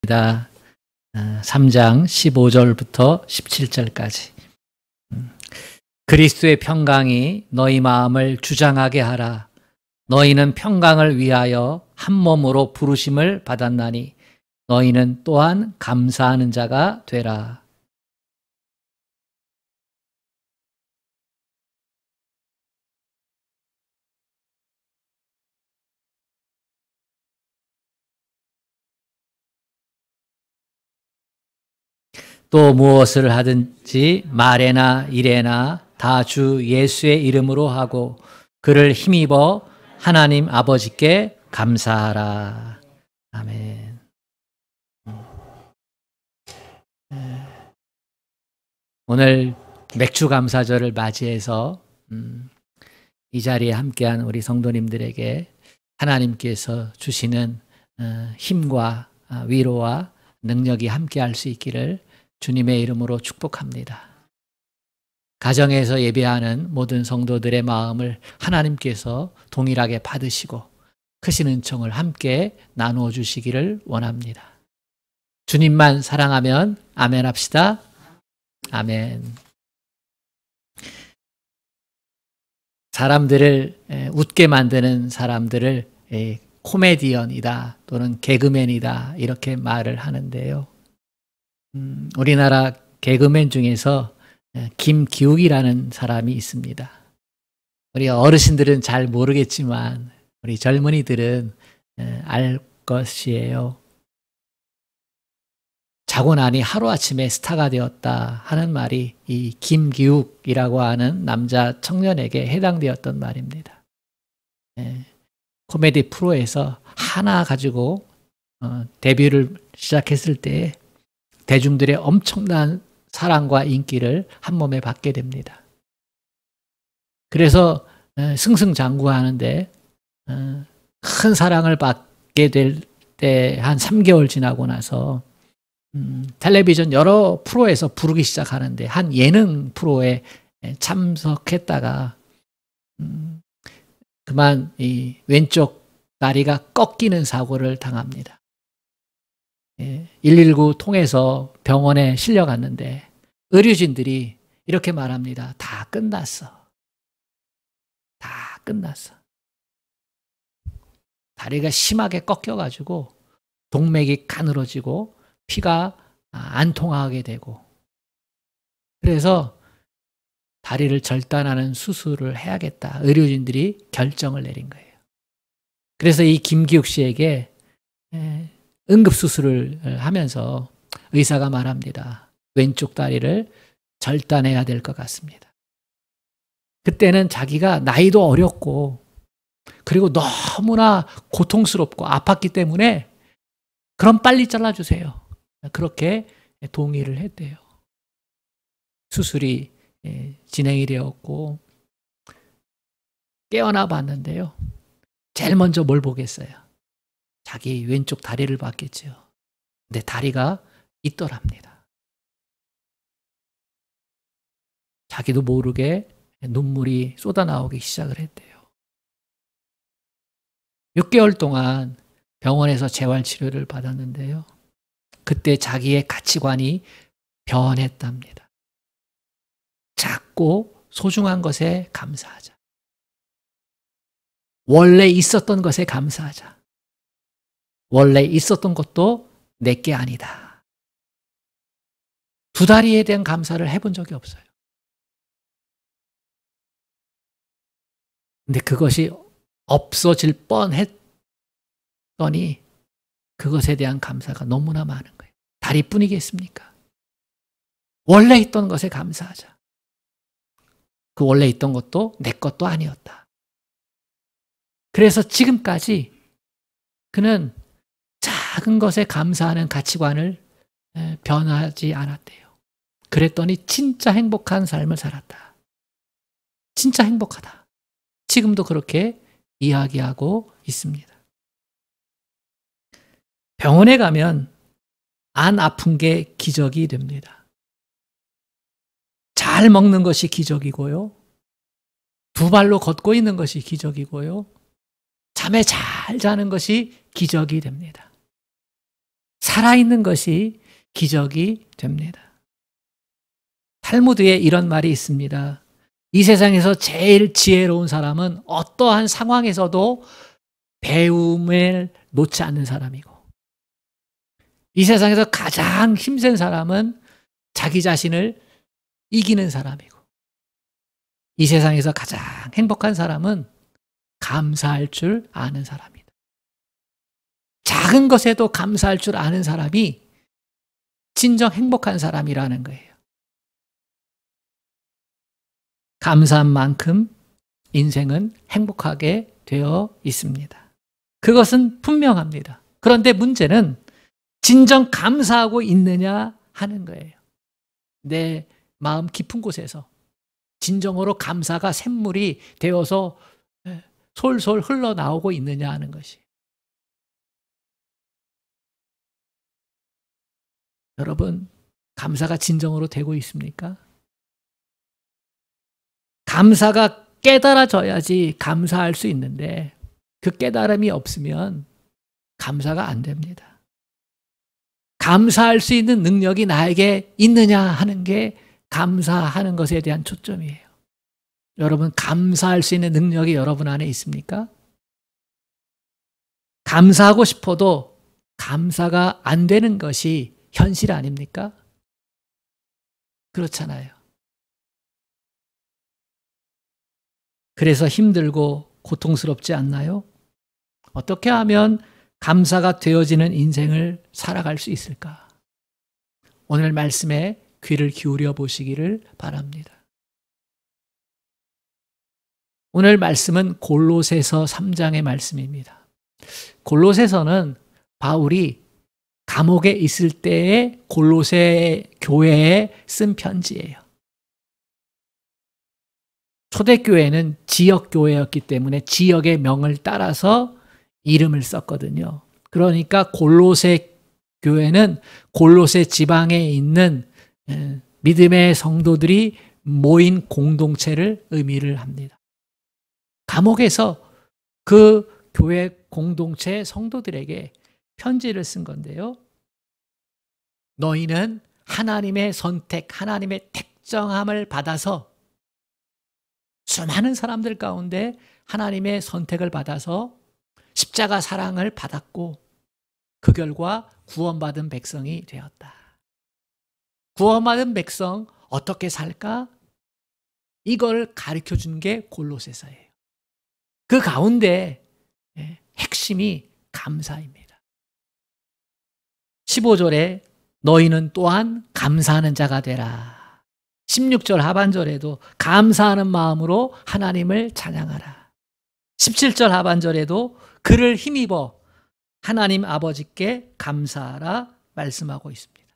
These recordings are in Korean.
3장 15절부터 17절까지. 그리스도의 평강이 너희 마음을 주장하게 하라. 너희는 평강을 위하여 한 몸으로 부르심을 받았나니 너희는 또한 감사하는 자가 되라. 또 무엇을 하든지 말에나 일에나 다 주 예수의 이름으로 하고 그를 힘입어 하나님 아버지께 감사하라. 아멘. 오늘 맥주 감사절을 맞이해서 이 자리에 함께한 우리 성도님들에게 하나님께서 주시는 힘과 위로와 능력이 함께할 수 있기를 주님의 이름으로 축복합니다. 가정에서 예배하는 모든 성도들의 마음을 하나님께서 동일하게 받으시고 크신 은총을 함께 나누어 주시기를 원합니다. 주님만 사랑하면 아멘 합시다. 아멘. 사람들을 웃게 만드는 사람들을 코미디언이다 또는 개그맨이다 이렇게 말을 하는데요. 우리나라 개그맨 중에서 김기욱이라는 사람이 있습니다. 우리 어르신들은 잘 모르겠지만 우리 젊은이들은 알 것이에요. 자고 나니 하루아침에 스타가 되었다 하는 말이 이 김기욱이라고 하는 남자 청년에게 해당되었던 말입니다. 코미디 프로에서 하나 가지고 데뷔를 시작했을 때 대중들의 엄청난 사랑과 인기를 한 몸에 받게 됩니다. 그래서 승승장구하는데 큰 사랑을 받게 될 때 한 3개월 지나고 나서 텔레비전 여러 프로에서 부르기 시작하는데 한 예능 프로에 참석했다가 그만 이 왼쪽 다리가 꺾이는 사고를 당합니다. 119 통해서 병원에 실려갔는데 의료진들이 이렇게 말합니다. 다 끝났어. 다 끝났어. 다리가 심하게 꺾여가지고 동맥이 가늘어지고 피가 안 통하게 되고 그래서 다리를 절단하는 수술을 해야겠다. 의료진들이 결정을 내린 거예요. 그래서 이 김기욱 씨에게 응급수술을 하면서 의사가 말합니다. 왼쪽 다리를 절단해야 될 것 같습니다. 그때는 자기가 나이도 어렸고 그리고 너무나 고통스럽고 아팠기 때문에 그럼 빨리 잘라주세요. 그렇게 동의를 했대요. 수술이 진행이 되었고 깨어나 봤는데요. 제일 먼저 뭘 보겠어요? 자기 왼쪽 다리를 봤겠죠. 근데 다리가 있더랍니다. 자기도 모르게 눈물이 쏟아나오기 시작을 했대요. 6개월 동안 병원에서 재활치료를 받았는데요. 그때 자기의 가치관이 변했답니다. 작고 소중한 것에 감사하자. 원래 있었던 것에 감사하자. 원래 있었던 것도 내게 아니다. 두 다리에 대한 감사를 해본 적이 없어요. 근데 그것이 없어질 뻔했더니 그것에 대한 감사가 너무나 많은 거예요. 다리뿐이겠습니까? 원래 있던 것에 감사하자. 그 원래 있던 것도 내 것도 아니었다. 그래서 지금까지 그는 작은 것에 감사하는 가치관을 변하지 않았대요. 그랬더니 진짜 행복한 삶을 살았다. 진짜 행복하다. 지금도 그렇게 이야기하고 있습니다. 병원에 가면 안 아픈 게 기적이 됩니다. 잘 먹는 것이 기적이고요. 두 발로 걷고 있는 것이 기적이고요. 잠에 잘 자는 것이 기적이 됩니다. 살아있는 것이 기적이 됩니다. 탈무드에 이런 말이 있습니다. 이 세상에서 제일 지혜로운 사람은 어떠한 상황에서도 배움을 놓지 않는 사람이고, 이 세상에서 가장 힘센 사람은 자기 자신을 이기는 사람이고, 이 세상에서 가장 행복한 사람은 감사할 줄 아는 사람이다. 작은 것에도 감사할 줄 아는 사람이 진정 행복한 사람이라는 거예요. 감사한 만큼 인생은 행복하게 되어 있습니다. 그것은 분명합니다. 그런데 문제는 진정 감사하고 있느냐 하는 거예요. 내 마음 깊은 곳에서 진정으로 감사가 샘물이 되어서 솔솔 흘러나오고 있느냐 하는 것이. 여러분, 감사가 진정으로 되고 있습니까? 감사가 깨달아져야지 감사할 수 있는데, 그 깨달음이 없으면 감사가 안 됩니다. 감사할 수 있는 능력이 나에게 있느냐 하는 게 감사하는 것에 대한 초점이에요. 여러분, 감사할 수 있는 능력이 여러분 안에 있습니까? 감사하고 싶어도 감사가 안 되는 것이 현실 아닙니까? 그렇잖아요. 그래서 힘들고 고통스럽지 않나요? 어떻게 하면 감사가 되어지는 인생을 살아갈 수 있을까? 오늘 말씀에 귀를 기울여 보시기를 바랍니다. 오늘 말씀은 골로새서 3장의 말씀입니다. 골로새서는 바울이 감옥에 있을 때의 골로새 교회에 쓴 편지예요. 초대교회는 지역교회였기 때문에 지역의 명을 따라서 이름을 썼거든요. 그러니까 골로새 교회는 골로새 지방에 있는 믿음의 성도들이 모인 공동체를 의미를 합니다. 감옥에서 그 교회 공동체 성도들에게 편지를 쓴 건데요. 너희는 하나님의 선택, 하나님의 택정함을 받아서, 수많은 사람들 가운데 하나님의 선택을 받아서 십자가 사랑을 받았고, 그 결과 구원받은 백성이 되었다. 구원받은 백성 어떻게 살까? 이걸 가르쳐 준 게 골로새서예요. 그 가운데 핵심이 감사입니다. 15절에 너희는 또한 감사하는 자가 되라. 16절 하반절에도 감사하는 마음으로 하나님을 찬양하라. 17절 하반절에도 그를 힘입어 하나님 아버지께 감사하라 말씀하고 있습니다.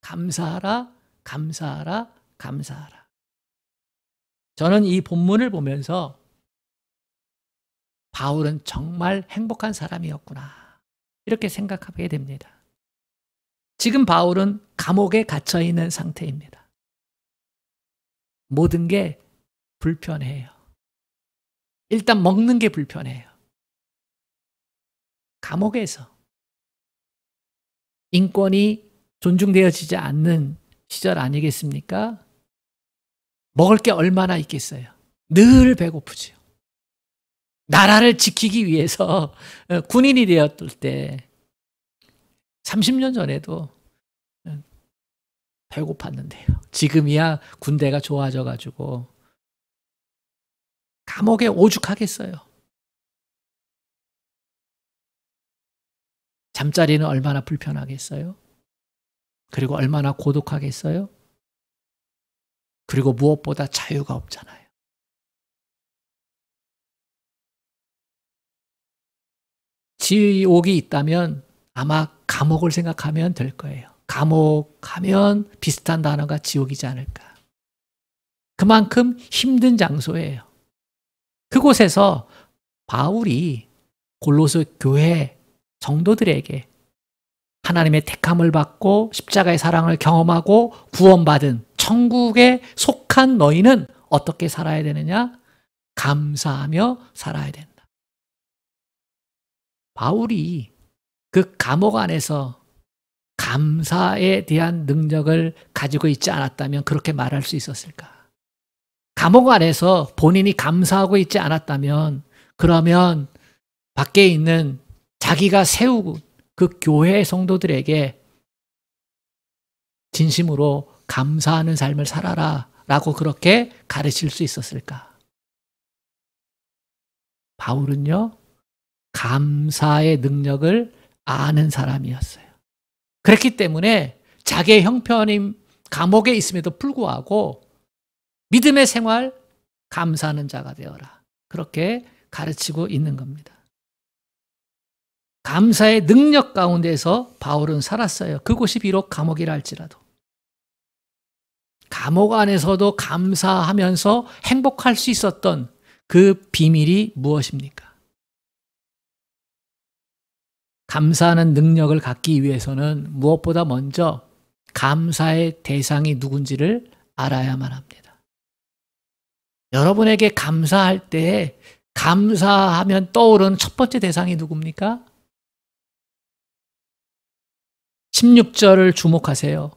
감사하라, 감사하라, 감사하라. 저는 이 본문을 보면서 바울은 정말 행복한 사람이었구나, 이렇게 생각하게 됩니다. 지금 바울은 감옥에 갇혀 있는 상태입니다. 모든 게 불편해요. 일단 먹는 게 불편해요. 감옥에서 인권이 존중되어지지 않는 시절 아니겠습니까? 먹을 게 얼마나 있겠어요. 늘 배고프죠. 나라를 지키기 위해서 군인이 되었을 때 30년 전에도 배고팠는데요. 지금이야 군대가 좋아져가지고 감옥에 오죽하겠어요. 잠자리는 얼마나 불편하겠어요? 그리고 얼마나 고독하겠어요? 그리고 무엇보다 자유가 없잖아요. 지옥이 있다면 아마 감옥을 생각하면 될 거예요. 감옥 하면 비슷한 단어가 지옥이지 않을까. 그만큼 힘든 장소예요. 그곳에서 바울이 골로새 교회 성도들에게 하나님의 택함을 받고 십자가의 사랑을 경험하고 구원받은 천국에 속한 너희는 어떻게 살아야 되느냐? 감사하며 살아야 된다. 바울이 그 감옥 안에서 감사에 대한 능력을 가지고 있지 않았다면 그렇게 말할 수 있었을까? 감옥 안에서 본인이 감사하고 있지 않았다면 그러면 밖에 있는 자기가 세우고 그 교회 성도들에게 진심으로 감사하는 삶을 살아라 라고 그렇게 가르칠 수 있었을까? 바울은요, 감사의 능력을 아는 사람이었어요. 그렇기 때문에 자기의 형편인 감옥에 있음에도 불구하고 믿음의 생활, 감사하는 자가 되어라. 그렇게 가르치고 있는 겁니다. 감사의 능력 가운데서 바울은 살았어요. 그곳이 비록 감옥이라 할지라도. 감옥 안에서도 감사하면서 행복할 수 있었던 그 비밀이 무엇입니까? 감사하는 능력을 갖기 위해서는 무엇보다 먼저 감사의 대상이 누군지를 알아야만 합니다. 여러분에게 감사할 때 감사하면 떠오르는 첫 번째 대상이 누굽니까? 16절을 주목하세요.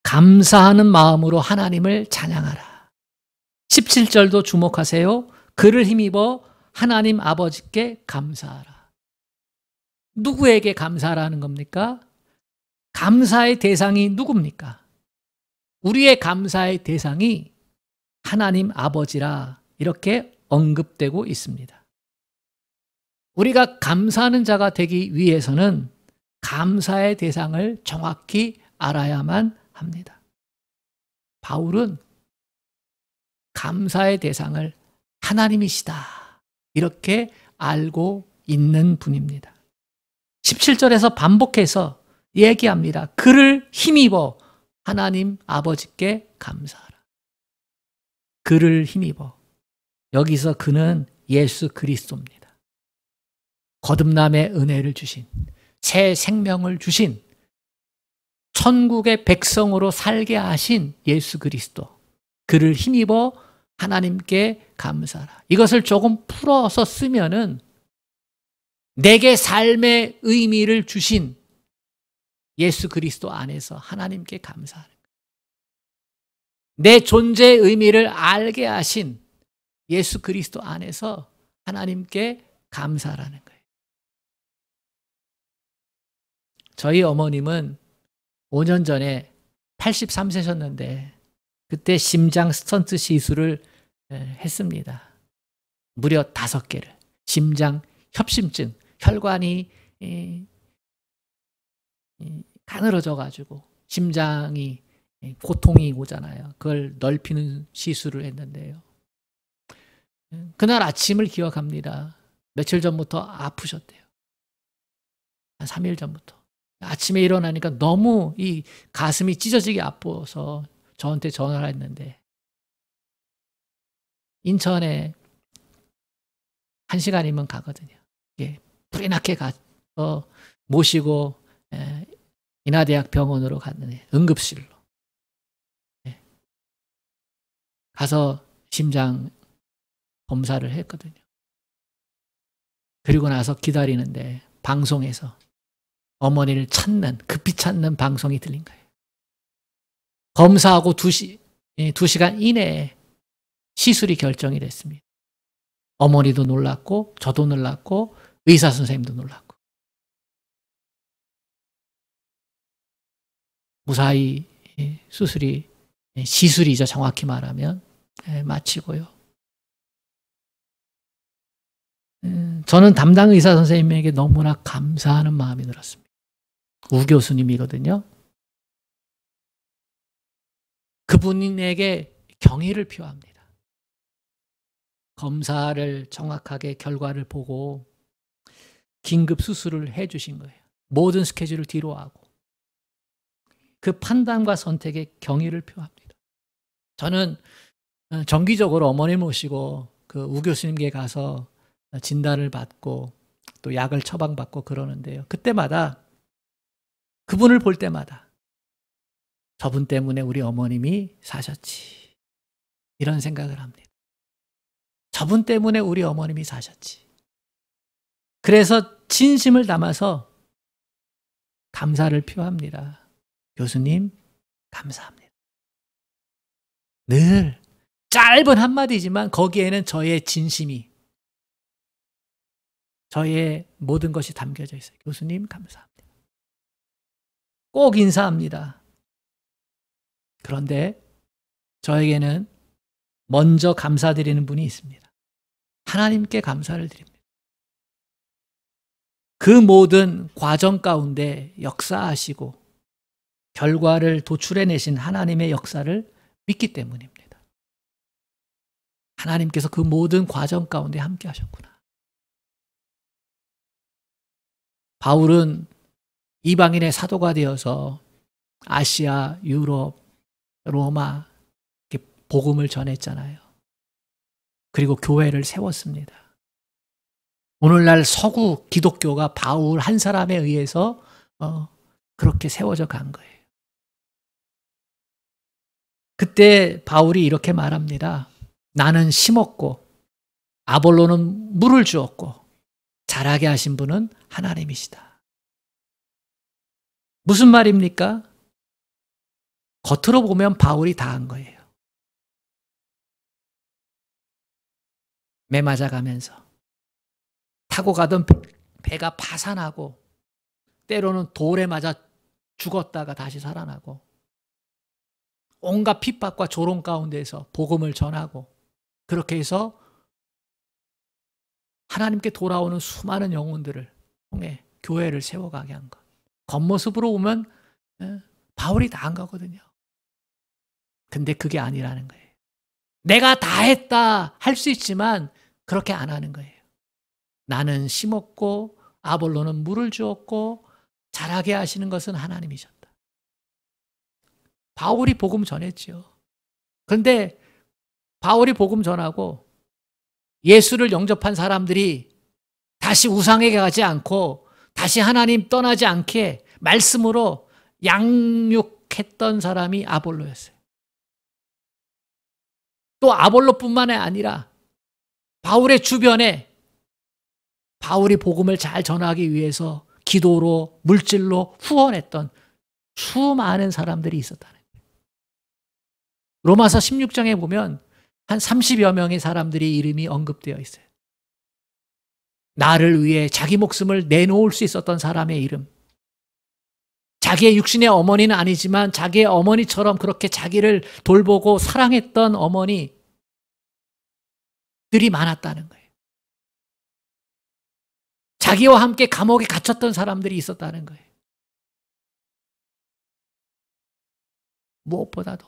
감사하는 마음으로 하나님을 찬양하라. 17절도 주목하세요. 그를 힘입어 하나님 아버지께 감사하라. 누구에게 감사하라는 겁니까? 감사의 대상이 누굽니까? 우리의 감사의 대상이 하나님 아버지라 이렇게 언급되고 있습니다. 우리가 감사하는 자가 되기 위해서는 감사의 대상을 정확히 알아야만 합니다. 바울은 감사의 대상을 하나님이시다 이렇게 알고 있는 분입니다. 17절에서 반복해서 얘기합니다. 그를 힘입어 하나님 아버지께 감사하라. 그를 힘입어. 여기서 그는 예수 그리스도입니다. 거듭남의 은혜를 주신, 새 생명을 주신, 천국의 백성으로 살게 하신 예수 그리스도. 그를 힘입어 하나님께 감사하라. 이것을 조금 풀어서 쓰면은 내게 삶의 의미를 주신 예수 그리스도 안에서 하나님께 감사하는 거예요. 내 존재의 의미를 알게 하신 예수 그리스도 안에서 하나님께 감사하라는 거예요. 저희 어머님은 5년 전에 83세셨는데 그때 심장 스턴트 시술을 했습니다. 무려 5개를. 심장 협심증, 혈관이 가늘어져가지고 심장이 고통이 오잖아요. 그걸 넓히는 시술을 했는데요. 그날 아침을 기억합니다. 며칠 전부터 아프셨대요. 한 3일 전부터. 아침에 일어나니까 너무 이 가슴이 찢어지게 아파서 저한테 전화를 했는데 인천에 1시간이면 가거든요. 예, 불이 나게 가서 모시고 인하대학 병원으로 갔는데 응급실로 가서 심장 검사를 했거든요. 그리고 나서 기다리는데 방송에서 어머니를 급히 찾는 방송이 들린 거예요. 검사하고 2시간 이내에 시술이 결정이 됐습니다. 어머니도 놀랐고 저도 놀랐고 의사 선생님도 놀랐고 무사히 시술이죠. 정확히 말하면 마치고요. 저는 담당 의사 선생님에게 너무나 감사하는 마음이 들었습니다. 우 교수님이거든요. 그분에게 경의를 표합니다. 검사를 정확하게 결과를 보고 긴급 수술을 해주신 거예요. 모든 스케줄을 뒤로 하고 그 판단과 선택에 경의를 표합니다. 저는 정기적으로 어머니 모시고 그 우 교수님께 가서 진단을 받고 또 약을 처방받고 그러는데요. 그때마다 그분을 볼 때마다 저분 때문에 우리 어머님이 사셨지 이런 생각을 합니다. 저분 때문에 우리 어머님이 사셨지. 그래서 진심을 담아서 감사를 표합니다. 교수님, 감사합니다. 늘 짧은 한마디지만 거기에는 저의 진심이, 저의 모든 것이 담겨져 있어요. 교수님, 감사합니다. 꼭 인사합니다. 그런데 저에게는 먼저 감사드리는 분이 있습니다. 하나님께 감사를 드립니다. 그 모든 과정 가운데 역사하시고 결과를 도출해내신 하나님의 역사를 믿기 때문입니다. 하나님께서 그 모든 과정 가운데 함께 하셨구나. 바울은 이방인의 사도가 되어서 아시아, 유럽, 로마 이렇게 복음을 전했잖아요. 그리고 교회를 세웠습니다. 오늘날 서구 기독교가 바울 한 사람에 의해서 그렇게 세워져 간 거예요. 그때 바울이 이렇게 말합니다. 나는 심었고 아볼로는 물을 주었고 자라게 하신 분은 하나님이시다. 무슨 말입니까? 겉으로 보면 바울이 다 한 거예요. 매 맞아가면서 타고 가던 배가 파산하고 때로는 돌에 맞아 죽었다가 다시 살아나고 온갖 핍박과 조롱 가운데서 복음을 전하고 그렇게 해서 하나님께 돌아오는 수많은 영혼들을 통해 교회를 세워가게 한 것. 겉모습으로 보면 바울이 다 한 거거든요. 근데 그게 아니라는 거예요. 내가 다 했다 할 수 있지만 그렇게 안 하는 거예요. 나는 심었고 아볼로는 물을 주었고 자라게 하시는 것은 하나님이셨다. 바울이 복음 전했지요. 그런데 바울이 복음 전하고 예수를 영접한 사람들이 다시 우상에게 가지 않고 다시 하나님 떠나지 않게 말씀으로 양육했던 사람이 아볼로였어요. 또 아볼로뿐만 아니라 바울의 주변에 바울이 복음을 잘 전하기 위해서 기도로 물질로 후원했던 수많은 사람들이 있었다는 거예요. 로마서 16장에 보면 한 30여 명의 사람들이 이름이 언급되어 있어요. 나를 위해 자기 목숨을 내놓을 수 있었던 사람의 이름. 자기의 육신의 어머니는 아니지만 자기의 어머니처럼 그렇게 자기를 돌보고 사랑했던 어머니들이 많았다는 거예요. 자기와 함께 감옥에 갇혔던 사람들이 있었다는 거예요. 무엇보다도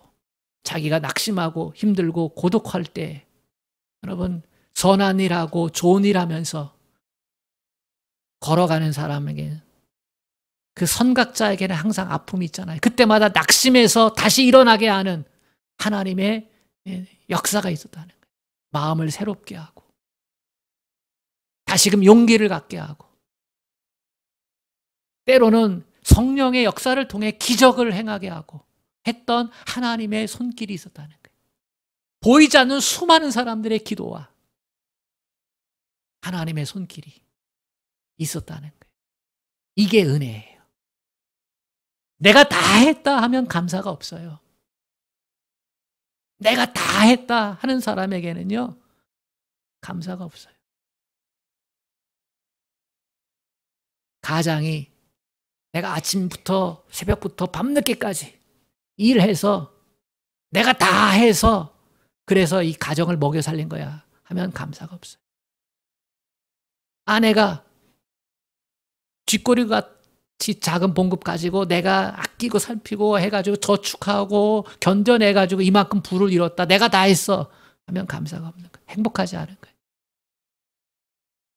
자기가 낙심하고 힘들고 고독할 때 여러분 선한 일하고 좋은 일 하면서 걸어가는 사람에게 그 선각자에게는 항상 아픔이 있잖아요. 그때마다 낙심해서 다시 일어나게 하는 하나님의 역사가 있었다는 거예요. 마음을 새롭게 하고 다시금 용기를 갖게 하고 때로는 성령의 역사를 통해 기적을 행하게 하고 했던 하나님의 손길이 있었다는 거예요. 보이지 않는 수많은 사람들의 기도와 하나님의 손길이 있었다는 거예요. 이게 은혜예요. 내가 다 했다 하면 감사가 없어요. 내가 다 했다 하는 사람에게는요, 감사가 없어요. 가장이 내가 아침부터 새벽부터 밤늦게까지 일해서 내가 다 해서 그래서 이 가정을 먹여 살린 거야 하면 감사가 없어요. 아내가 쥐꼬리같이 작은 봉급 가지고 내가 아끼고 살피고 해가지고 저축하고 견뎌내가지고 이만큼 부를 이뤘다. 내가 다 했어 하면 감사가 없는 거예요. 행복하지 않은 거예요.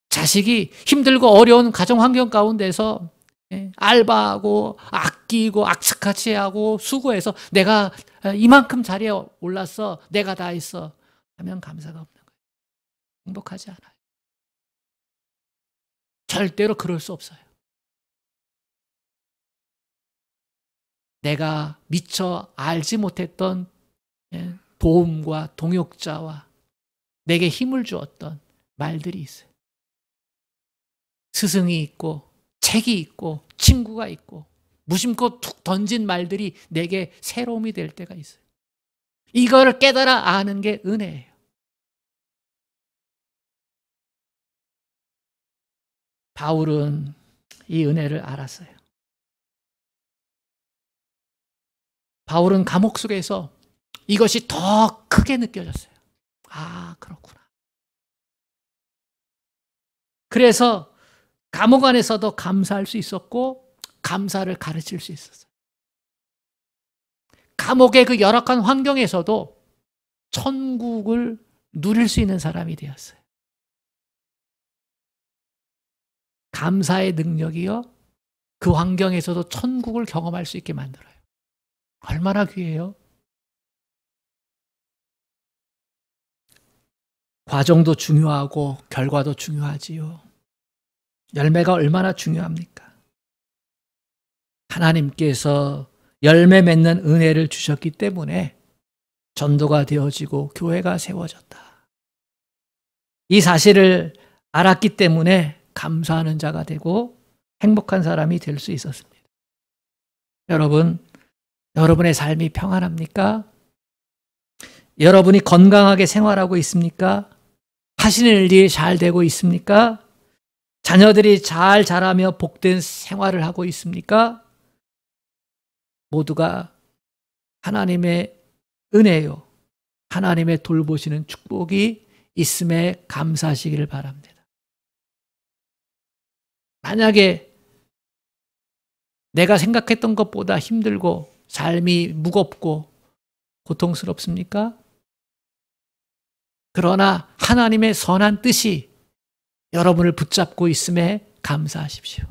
자식이 힘들고 어려운 가정 환경 가운데서 알바하고 아끼고 악착같이 하고 수고해서 내가 이만큼 자리에 올랐어. 내가 다 했어 하면 감사가 없는 거예요. 행복하지 않아요. 절대로 그럴 수 없어요. 내가 미처 알지 못했던 도움과 동역자와 내게 힘을 주었던 말들이 있어요. 스승이 있고 책이 있고 친구가 있고 무심코 툭 던진 말들이 내게 새로움이 될 때가 있어요. 이거를 깨달아 아는 게 은혜예요. 바울은 이 은혜를 알았어요. 바울은 감옥 속에서 이것이 더 크게 느껴졌어요. 아, 그렇구나. 그래서 감옥 안에서도 감사할 수 있었고 감사를 가르칠 수 있었어요. 감옥의 그 열악한 환경에서도 천국을 누릴 수 있는 사람이 되었어요. 감사의 능력이요, 그 환경에서도 천국을 경험할 수 있게 만들어요. 얼마나 귀해요? 과정도 중요하고 결과도 중요하지요. 열매가 얼마나 중요합니까? 하나님께서 열매 맺는 은혜를 주셨기 때문에 전도가 되어지고 교회가 세워졌다. 이 사실을 알았기 때문에 감사하는 자가 되고 행복한 사람이 될 수 있었습니다. 여러분, 여러분의 삶이 평안합니까? 여러분이 건강하게 생활하고 있습니까? 하시는 일이 잘 되고 있습니까? 자녀들이 잘 자라며 복된 생활을 하고 있습니까? 모두가 하나님의 은혜요, 하나님의 돌보시는 축복이 있음에 감사하시기를 바랍니다. 만약에 내가 생각했던 것보다 힘들고 삶이 무겁고 고통스럽습니까? 그러나 하나님의 선한 뜻이 여러분을 붙잡고 있음에 감사하십시오.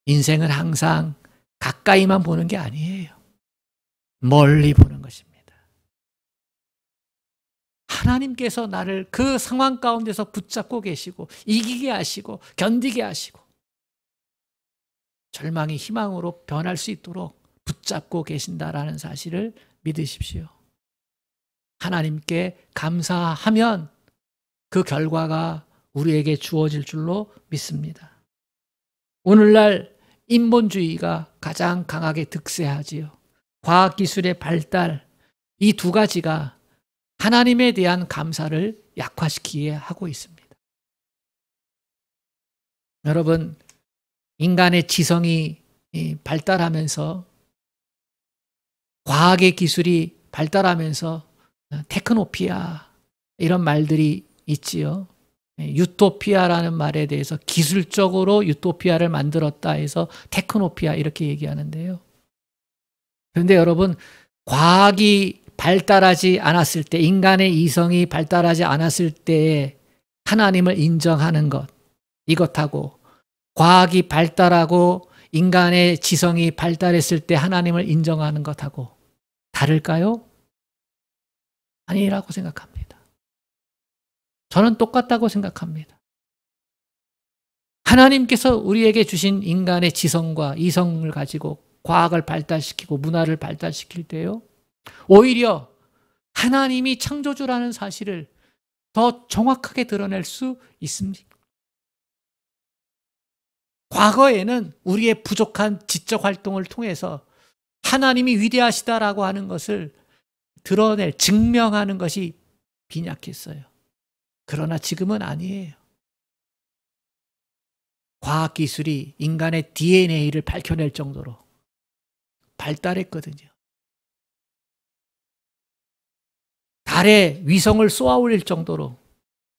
인생은 항상 가까이만 보는 게 아니에요. 멀리 보는 것입니다. 하나님께서 나를 그 상황 가운데서 붙잡고 계시고 이기게 하시고 견디게 하시고 절망이 희망으로 변할 수 있도록 붙잡고 계신다라는 사실을 믿으십시오. 하나님께 감사하면 그 결과가 우리에게 주어질 줄로 믿습니다. 오늘날 인본주의가 가장 강하게 득세하지요. 과학기술의 발달, 이 두 가지가 하나님에 대한 감사를 약화시키게 하고 있습니다. 여러분, 인간의 지성이 발달하면서 과학의 기술이 발달하면서 테크노피아 이런 말들이 있지요. 유토피아라는 말에 대해서 기술적으로 유토피아를 만들었다 해서 테크노피아 이렇게 얘기하는데요. 그런데 여러분, 과학이 발달하지 않았을 때, 인간의 이성이 발달하지 않았을 때에 하나님을 인정하는 것, 이것하고 과학이 발달하고 인간의 지성이 발달했을 때 하나님을 인정하는 것하고 다를까요? 아니라고 생각합니다. 저는 똑같다고 생각합니다. 하나님께서 우리에게 주신 인간의 지성과 이성을 가지고 과학을 발달시키고 문화를 발달시킬 때요, 오히려 하나님이 창조주라는 사실을 더 정확하게 드러낼 수 있습니다. 과거에는 우리의 부족한 지적 활동을 통해서 하나님이 위대하시다라고 하는 것을 증명하는 것이 빈약했어요. 그러나 지금은 아니에요. 과학기술이 인간의 DNA를 밝혀낼 정도로 발달했거든요. 달에 위성을 쏘아 올릴 정도로,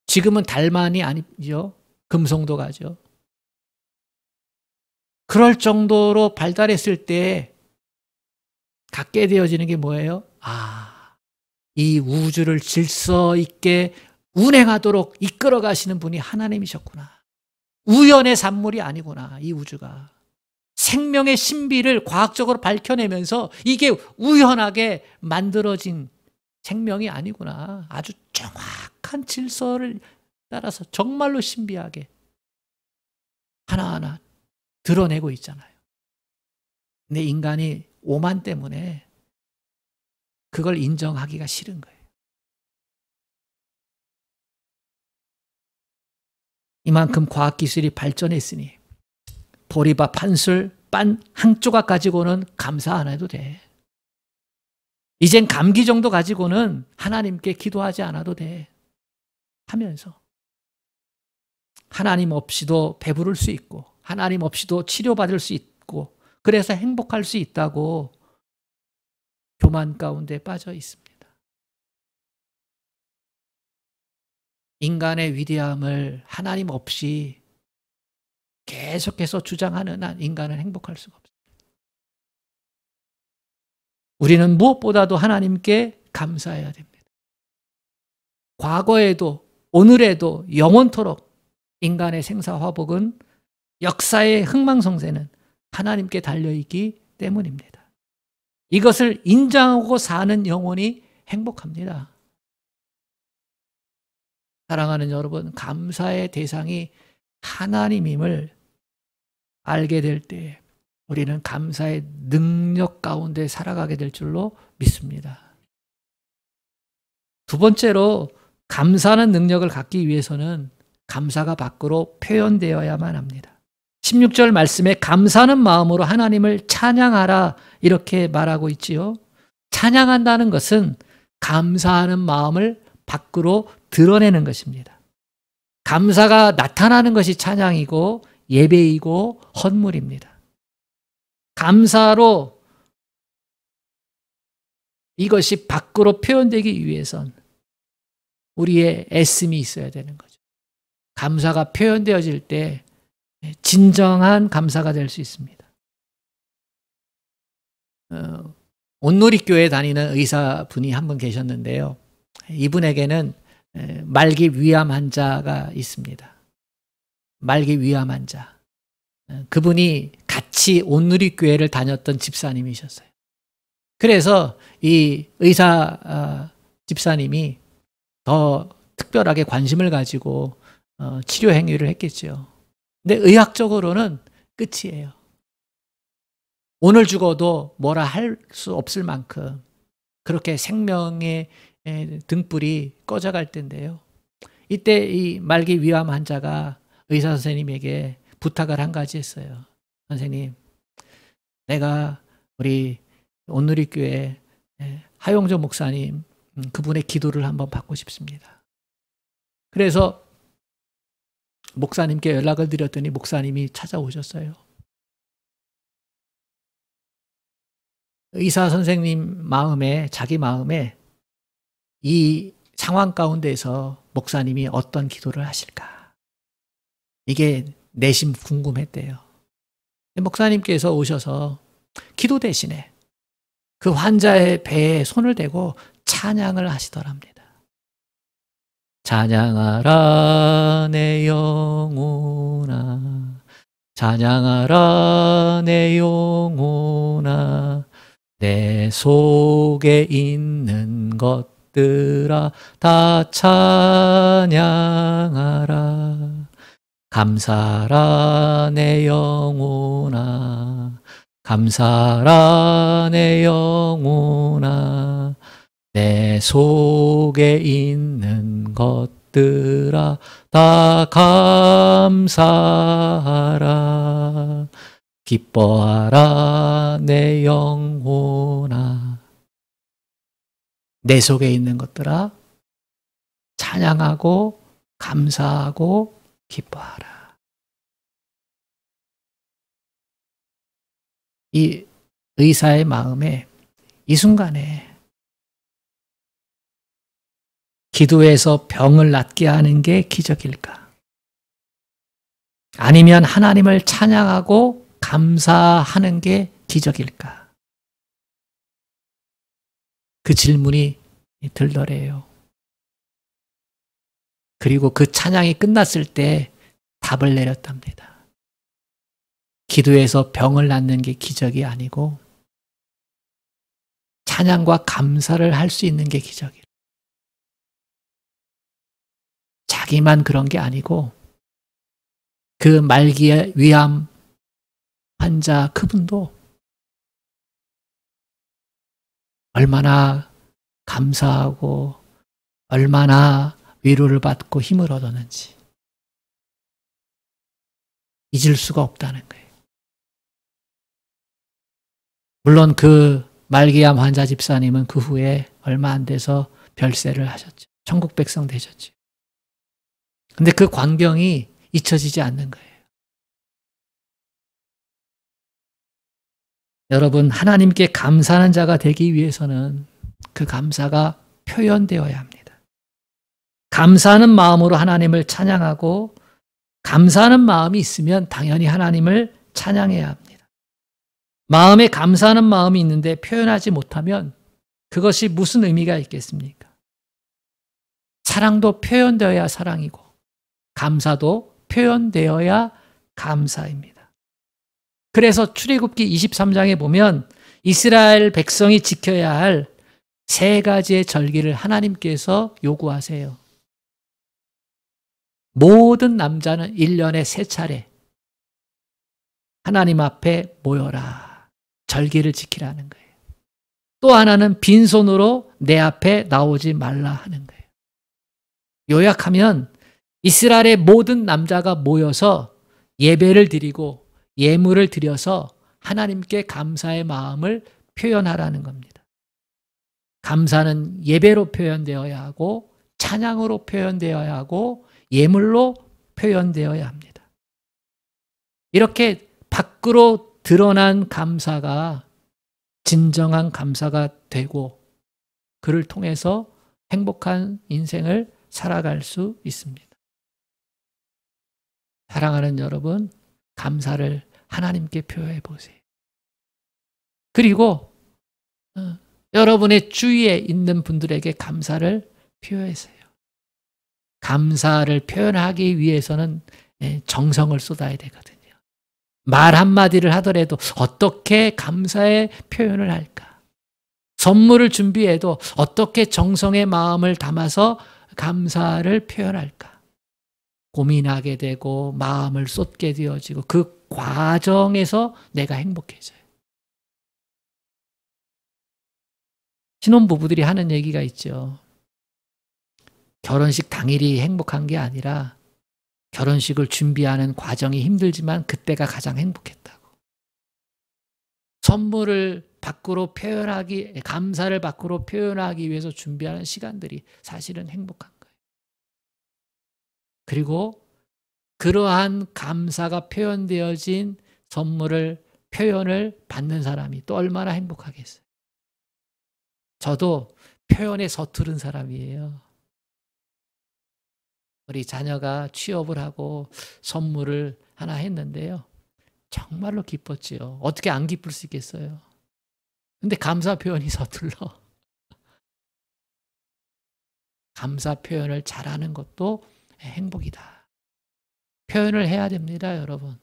지금은 달만이 아니죠. 금성도 가죠. 그럴 정도로 발달했을 때 갖게 되어지는 게 뭐예요? 이 우주를 질서 있게 운행하도록 이끌어 가시는 분이 하나님이셨구나. 우연의 산물이 아니구나, 이 우주가. 생명의 신비를 과학적으로 밝혀내면서 이게 우연하게 만들어진 생명이 아니구나. 아주 정확한 질서를 따라서 정말로 신비하게 하나하나 드러내고 있잖아요. 근데 인간이 오만 때문에 그걸 인정하기가 싫은 거예요. 이만큼 과학기술이 발전했으니 보리밥 한 술, 빵 한 조각 가지고는 감사 안 해도 돼. 이젠 감기 정도 가지고는 하나님께 기도하지 않아도 돼. 하면서 하나님 없이도 배부를 수 있고 하나님 없이도 치료받을 수 있고 그래서 행복할 수 있다고 교만 가운데 빠져 있습니다. 인간의 위대함을 하나님 없이 계속해서 주장하는 한 인간은 행복할 수가 없습니다. 우리는 무엇보다도 하나님께 감사해야 됩니다. 과거에도 오늘에도 영원토록 인간의 생사화복은 역사의 흥망성쇠는 하나님께 달려있기 때문입니다. 이것을 인정하고 사는 영혼이 행복합니다. 사랑하는 여러분, 감사의 대상이 하나님임을 알게 될 때 우리는 감사의 능력 가운데 살아가게 될 줄로 믿습니다. 두 번째로 감사하는 능력을 갖기 위해서는 감사가 밖으로 표현되어야만 합니다. 16절 말씀에 감사하는 마음으로 하나님을 찬양하라 이렇게 말하고 있지요. 찬양한다는 것은 감사하는 마음을 밖으로 드러내는 것입니다. 감사가 나타나는 것이 찬양이고 예배이고 헌물입니다. 감사로 이것이 밖으로 표현되기 위해선 우리의 애씀이 있어야 되는 거죠. 감사가 표현되어질 때 진정한 감사가 될 수 있습니다. 온누리교회 다니는 의사분이 한 분 계셨는데요. 이분에게는 말기 위암 환자가 있습니다. 말기 위암 환자. 그분이 같이 온누리교회를 다녔던 집사님이셨어요. 그래서 이 의사 집사님이 더 특별하게 관심을 가지고 치료 행위를 했겠죠. 근데 의학적으로는 끝이에요. 오늘 죽어도 뭐라 할 수 없을 만큼 그렇게 생명의 등불이 꺼져갈 때인데요. 이때 이 말기 위암 환자가 의사 선생님에게 부탁을 한 가지 했어요. 선생님, 내가 우리 온누리교회 하용조 목사님 그분의 기도를 한번 받고 싶습니다. 그래서 목사님께 연락을 드렸더니 목사님이 찾아오셨어요. 의사 선생님 마음에, 자기 마음에 이 상황 가운데서 목사님이 어떤 기도를 하실까? 이게 내심 궁금했대요. 목사님께서 오셔서 기도 대신에 그 환자의 배에 손을 대고 찬양을 하시더랍니다. 찬양하라 내 영혼아, 찬양하라 내 영혼아, 내 속에 있는 것들아 다 찬양하라. 감사하라 내 영혼아, 감사하라 내 영혼아, 내 속에 있는 것들아 다 감사하라. 기뻐하라 내 영혼아, 내 속에 있는 것들아 찬양하고 감사하고 기뻐하라. 이 의사의 마음에 이 순간에 기도해서 병을 낫게 하는 게 기적일까? 아니면 하나님을 찬양하고 감사하는 게 기적일까? 그 질문이 들더래요. 그리고 그 찬양이 끝났을 때 답을 내렸답니다. 기도해서 병을 낫는 게 기적이 아니고 찬양과 감사를 할 수 있는 게 기적이에요. 자기만 그런 게 아니고 그 말기의 위암 환자 그분도 얼마나 감사하고 얼마나 위로를 받고 힘을 얻었는지 잊을 수가 없다는 거예요. 물론 그 말기암 환자 집사님은 그 후에 얼마 안 돼서 별세를 하셨죠. 천국 백성 되셨죠. 근데 그 광경이 잊혀지지 않는 거예요. 여러분, 하나님께 감사하는 자가 되기 위해서는 그 감사가 표현되어야 합니다. 감사하는 마음으로 하나님을 찬양하고 감사하는 마음이 있으면 당연히 하나님을 찬양해야 합니다. 마음에 감사하는 마음이 있는데 표현하지 못하면 그것이 무슨 의미가 있겠습니까? 사랑도 표현되어야 사랑이고 감사도 표현되어야 감사입니다. 그래서 출애굽기 23장에 보면 이스라엘 백성이 지켜야 할 세 가지의 절기를 하나님께서 요구하세요. 모든 남자는 1년에 3차례 하나님 앞에 모여라. 절기를 지키라는 거예요. 또 하나는 빈손으로 내 앞에 나오지 말라 하는 거예요. 요약하면 이스라엘의 모든 남자가 모여서 예배를 드리고 예물을 드려서 하나님께 감사의 마음을 표현하라는 겁니다. 감사는 예배로 표현되어야 하고 찬양으로 표현되어야 하고 예물로 표현되어야 합니다. 이렇게 밖으로 드러난 감사가 진정한 감사가 되고 그를 통해서 행복한 인생을 살아갈 수 있습니다. 사랑하는 여러분, 감사를 하나님께 표현해 보세요. 그리고 여러분의 주위에 있는 분들에게 감사를 표현하세요. 감사를 표현하기 위해서는 정성을 쏟아야 되거든요. 말 한마디를 하더라도 어떻게 감사의 표현을 할까? 선물을 준비해도 어떻게 정성의 마음을 담아서 감사를 표현할까? 고민하게 되고 마음을 쏟게 되어지고 그 과정에서 내가 행복해져요. 신혼부부들이 하는 얘기가 있죠. 결혼식 당일이 행복한 게 아니라 결혼식을 준비하는 과정이 힘들지만 그때가 가장 행복했다고. 선물을 밖으로 표현하기, 감사를 밖으로 표현하기 위해서 준비하는 시간들이 사실은 행복한 거예요. 그리고 그러한 감사가 표현되어진 선물을, 표현을 받는 사람이 또 얼마나 행복하겠어요. 저도 표현에 서투른 사람이에요. 우리 자녀가 취업을 하고 선물을 하나 했는데요. 정말로 기뻤지요. 어떻게 안 기쁠 수 있겠어요. 근데 감사 표현이 서툴러. 감사 표현을 잘하는 것도 행복이다. 표현을 해야 됩니다, 여러분.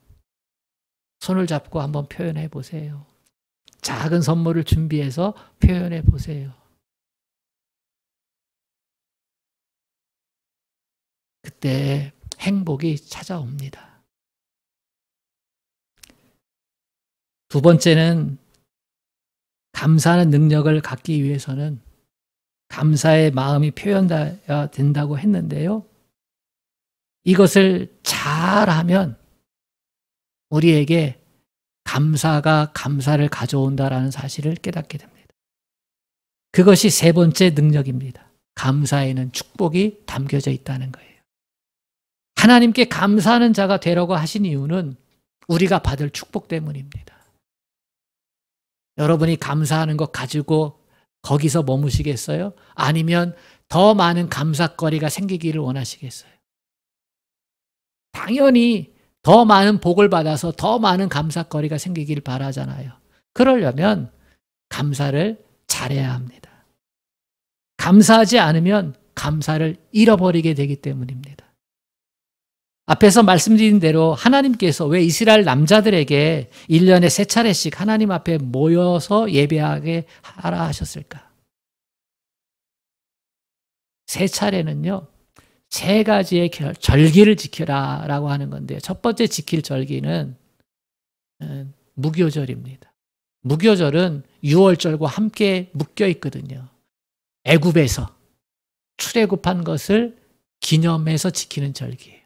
손을 잡고 한번 표현해 보세요. 작은 선물을 준비해서 표현해 보세요. 그때 행복이 찾아옵니다. 두 번째는 감사하는 능력을 갖기 위해서는 감사의 마음이 표현되어야 된다고 했는데요. 이것을 잘하면 우리에게 감사가 감사를 가져온다라는 사실을 깨닫게 됩니다. 그것이 세 번째 능력입니다. 감사에는 축복이 담겨져 있다는 거예요. 하나님께 감사하는 자가 되라고 하신 이유는 우리가 받을 축복 때문입니다. 여러분이 감사하는 것 가지고 거기서 머무시겠어요? 아니면 더 많은 감사거리가 생기기를 원하시겠어요? 당연히 더 많은 복을 받아서 더 많은 감사거리가 생기기를 바라잖아요. 그러려면 감사를 잘해야 합니다. 감사하지 않으면 감사를 잃어버리게 되기 때문입니다. 앞에서 말씀드린 대로 하나님께서 왜 이스라엘 남자들에게 1년에 3차례씩 하나님 앞에 모여서 예배하게 하라 하셨을까? 3차례는요. 3가지의 절기를 지켜라 라고 하는 건데요. 첫 번째 지킬 절기는 무교절입니다. 무교절은 유월절과 함께 묶여 있거든요. 애굽에서 출애굽한 것을 기념해서 지키는 절기예요.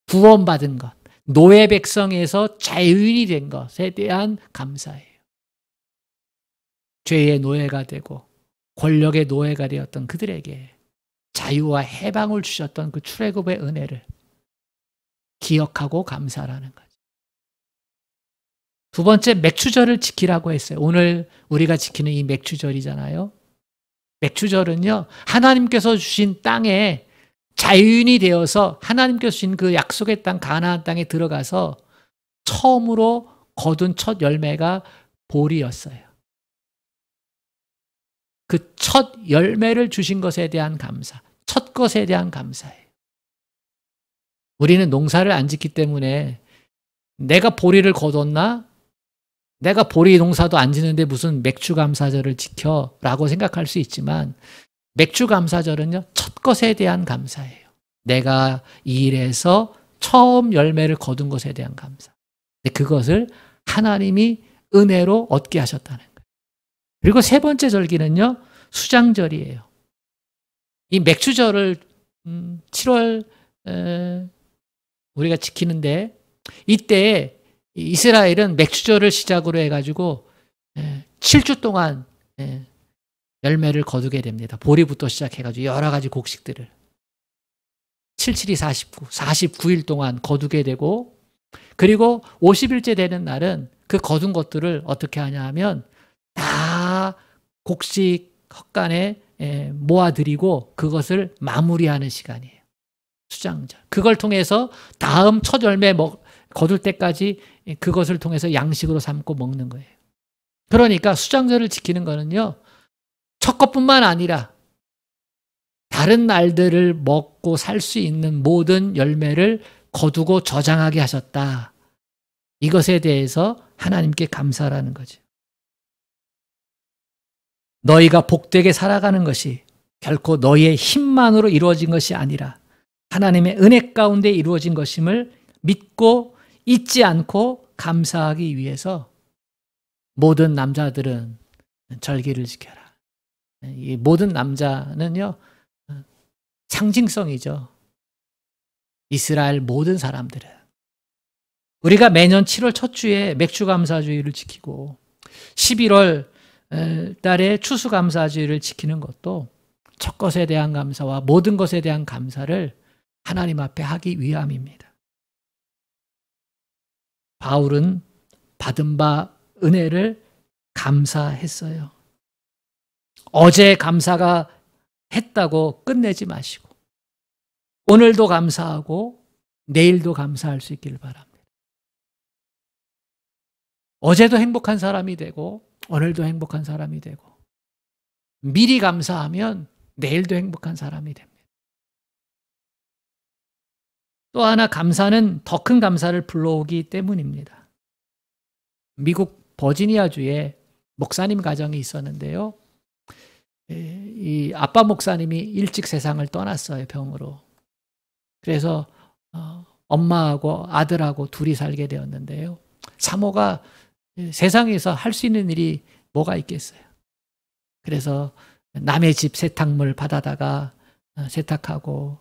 구원받은 것, 노예 백성에서 자유인이 된 것에 대한 감사예요. 죄의 노예가 되고 권력의 노예가 되었던 그들에게 자유와 해방을 주셨던 그 출애굽의 은혜를 기억하고 감사하라는 거죠. 두 번째, 맥추절을 지키라고 했어요. 오늘 우리가 지키는 이 맥추절이잖아요. 맥추절은요, 하나님께서 주신 땅에 자유인이 되어서 하나님께서 주신 그 약속의 땅, 가나안 땅에 들어가서 처음으로 거둔 첫 열매가 보리였어요. 그 첫 열매를 주신 것에 대한 감사, 첫 것에 대한 감사예요. 우리는 농사를 안 짓기 때문에 내가 보리를 거뒀나? 내가 보리 농사도 안 짓는데 무슨 맥주감사절을 지켜? 라고 생각할 수 있지만 맥주감사절은요, 첫 것에 대한 감사예요. 내가 이 일에서 처음 열매를 거둔 것에 대한 감사. 그것을 하나님이 은혜로 얻게 하셨다는 거예요. 그리고 세 번째 절기는요, 수장절이에요. 이 맥주절을 7월 우리가 지키는데, 이때 이스라엘은 맥주절을 시작으로 해가지고 7주 동안 열매를 거두게 됩니다. 보리부터 시작해가지고 여러 가지 곡식들을 77이 49, 49일 동안 거두게 되고, 그리고 50일째 되는 날은 그 거둔 것들을 어떻게 하냐 하면 다 곡식 헛간에 모아들이고 그것을 마무리하는 시간이에요. 수장절. 그걸 통해서 다음 첫 열매 거둘 때까지 그것을 통해서 양식으로 삼고 먹는 거예요. 그러니까 수장절을 지키는 거는요, 첫 것뿐만 아니라 다른 날들을 먹고 살 수 있는 모든 열매를 거두고 저장하게 하셨다. 이것에 대해서 하나님께 감사라는 거죠. 너희가 복되게 살아가는 것이 결코 너희의 힘만으로 이루어진 것이 아니라 하나님의 은혜 가운데 이루어진 것임을 믿고 잊지 않고 감사하기 위해서 모든 남자들은 절기를 지켜라. 이 모든 남자는요, 상징성이죠. 이스라엘 모든 사람들은. 우리가 매년 7월 첫 주에 맥주감사주의를 지키고 11월 달에 추수감사주의를 지키는 것도 첫 것에 대한 감사와 모든 것에 대한 감사를 하나님 앞에 하기 위함입니다. 바울은 받은 바 은혜를 감사했어요. 어제 감사가 했다고 끝내지 마시고 오늘도 감사하고 내일도 감사할 수 있기를 바랍니다. 어제도 행복한 사람이 되고 오늘도 행복한 사람이 되고 미리 감사하면 내일도 행복한 사람이 됩니다. 또 하나, 감사는 더 큰 감사를 불러오기 때문입니다. 미국 버지니아주에 목사님 가정이 있었는데요. 이 아빠 목사님이 일찍 세상을 떠났어요, 병으로. 그래서 엄마하고 아들하고 둘이 살게 되었는데요. 사모가 세상에서 할 수 있는 일이 뭐가 있겠어요. 그래서 남의 집 세탁물 받아다가 세탁하고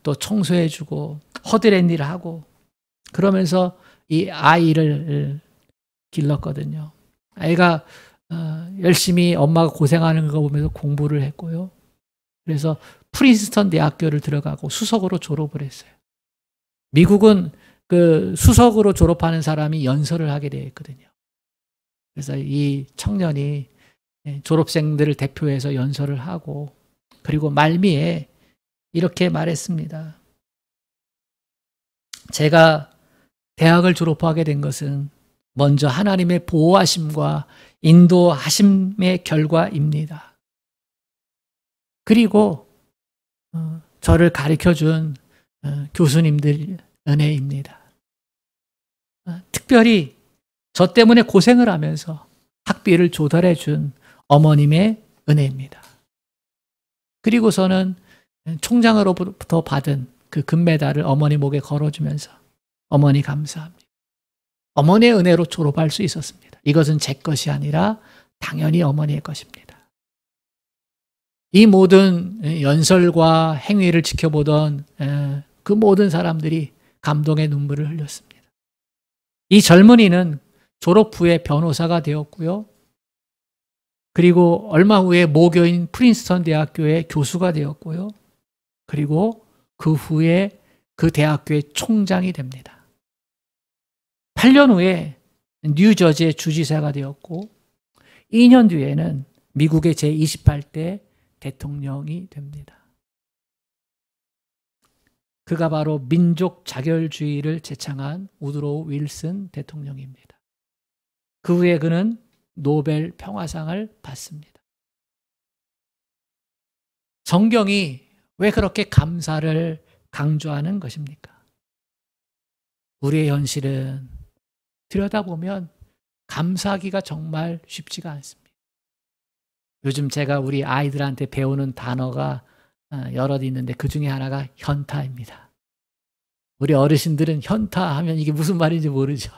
또 청소해주고 허드렛 일을 하고 그러면서 이 아이를 길렀거든요. 아이가 열심히 엄마가 고생하는 거 보면서 공부를 했고요. 그래서 프린스턴 대학교를 들어가고 수석으로 졸업을 했어요. 미국은 그 수석으로 졸업하는 사람이 연설을 하게 되어 있거든요. 그래서 이 청년이 졸업생들을 대표해서 연설을 하고 그리고 말미에 이렇게 말했습니다. 제가 대학을 졸업하게 된 것은 먼저 하나님의 보호하심과 인도하심의 결과입니다. 그리고 저를 가르쳐준 교수님들 은혜입니다. 특별히 저 때문에 고생을 하면서 학비를 조달해 준 어머님의 은혜입니다. 그리고서는 총장으로부터 받은 그 금메달을 어머니 목에 걸어주면서 어머니 감사합니다. 어머니의 은혜로 졸업할 수 있었습니다. 이것은 제 것이 아니라 당연히 어머니의 것입니다. 이 모든 연설과 행위를 지켜보던 그 모든 사람들이 감동의 눈물을 흘렸습니다. 이 젊은이는 졸업 후에 변호사가 되었고요. 그리고 얼마 후에 모교인 프린스턴 대학교의 교수가 되었고요. 그리고 그 후에 그 대학교의 총장이 됩니다. 8년 후에 뉴저지의 주지사가 되었고 2년 뒤에는 미국의 제28대 대통령이 됩니다. 그가 바로 민족 자결주의를 제창한 우드로우 윌슨 대통령입니다. 그 후에 그는 노벨 평화상을 받습니다. 성경이 왜 그렇게 감사를 강조하는 것입니까? 우리의 현실은 들여다보면 감사하기가 정말 쉽지가 않습니다. 요즘 제가 우리 아이들한테 배우는 단어가 여럿 있는데 그 중에 하나가 현타입니다. 우리 어르신들은 현타 하면 이게 무슨 말인지 모르죠.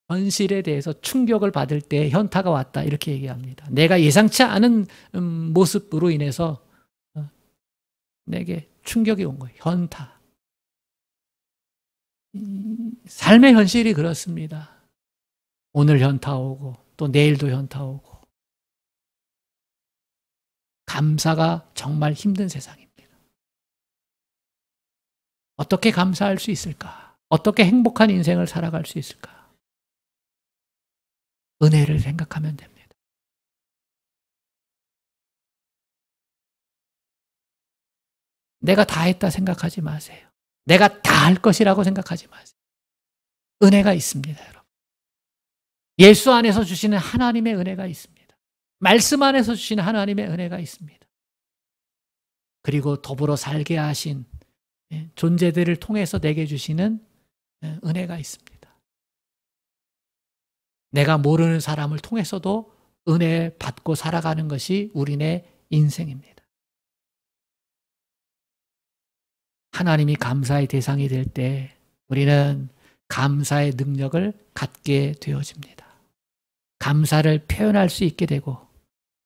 현실에 대해서 충격을 받을 때 현타가 왔다 이렇게 얘기합니다. 내가 예상치 않은 모습으로 인해서 내게 충격이 온 거예요. 현타. 삶의 현실이 그렇습니다. 오늘 현타 오고 또 내일도 현타 오고 감사가 정말 힘든 세상입니다. 어떻게 감사할 수 있을까? 어떻게 행복한 인생을 살아갈 수 있을까? 은혜를 생각하면 됩니다. 내가 다 했다 생각하지 마세요. 내가 다 할 것이라고 생각하지 마세요. 은혜가 있습니다, 여러분. 예수 안에서 주시는 하나님의 은혜가 있습니다. 말씀 안에서 주시는 하나님의 은혜가 있습니다. 그리고 더불어 살게 하신 존재들을 통해서 내게 주시는 은혜가 있습니다. 내가 모르는 사람을 통해서도 은혜 받고 살아가는 것이 우리네 인생입니다. 하나님이 감사의 대상이 될 때 우리는 감사의 능력을 갖게 되어집니다. 감사를 표현할 수 있게 되고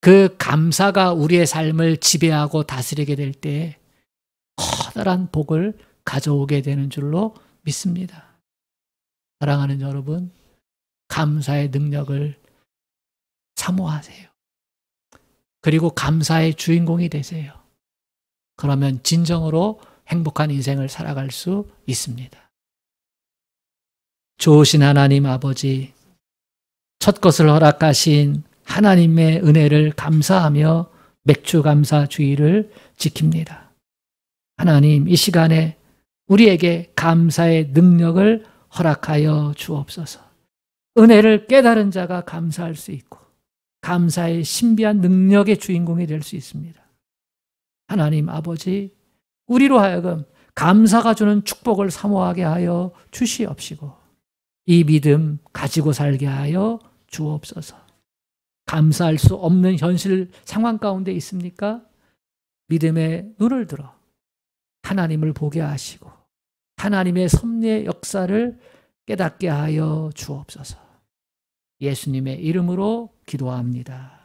그 감사가 우리의 삶을 지배하고 다스리게 될 때 커다란 복을 가져오게 되는 줄로 믿습니다. 사랑하는 여러분, 감사의 능력을 사모하세요. 그리고 감사의 주인공이 되세요. 그러면 진정으로 행복한 인생을 살아갈 수 있습니다. 좋으신 하나님 아버지, 첫 것을 허락하신 하나님의 은혜를 감사하며 맥주감사주의를 지킵니다. 하나님, 이 시간에 우리에게 감사의 능력을 허락하여 주옵소서. 은혜를 깨달은 자가 감사할 수 있고 감사의 신비한 능력의 주인공이 될 수 있습니다. 하나님 아버지, 우리로 하여금 감사가 주는 축복을 사모하게 하여 주시옵시고 이 믿음 가지고 살게 하여 주옵소서. 감사할 수 없는 현실 상황 가운데 있습니까? 믿음의 눈을 들어 하나님을 보게 하시고 하나님의 섭리의 역사를 깨닫게 하여 주옵소서. 예수님의 이름으로 기도합니다.